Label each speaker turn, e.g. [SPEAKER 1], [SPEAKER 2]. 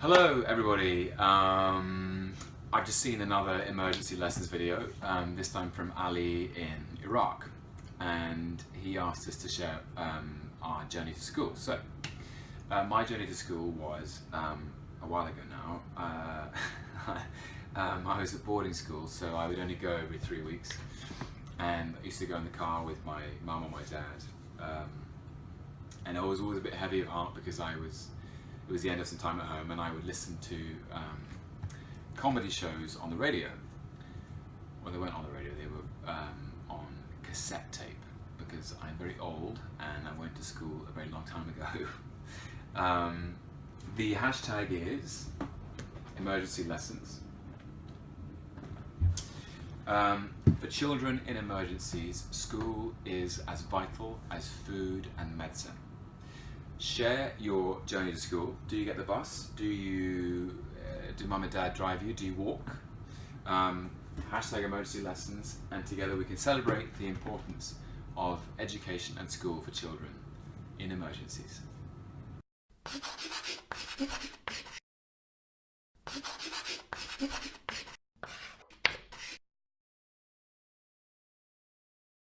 [SPEAKER 1] Hello everybody, I've just seen another emergency lessons video, this time from Ali in Iraq, and he asked us to share our journey to school. So, my journey to school was a while ago now. I was at boarding school, so I would only go every 3 weeks, and I used to go in the car with my mum or my dad, and I was always a bit heavy of heart because it was the end of some time at home, and I would listen to comedy shows on the radio. Well, they weren't on the radio, they were on cassette tape, because I'm very old and I went to school a very long time ago. The hashtag is emergency lessons. For children in emergencies, school is as vital as food and medicine. Share your journey to school. Do you get the bus? Do mum and dad drive you? Do you walk? Hashtag emergency lessons, and together we can celebrate the importance of education and school for children in emergencies.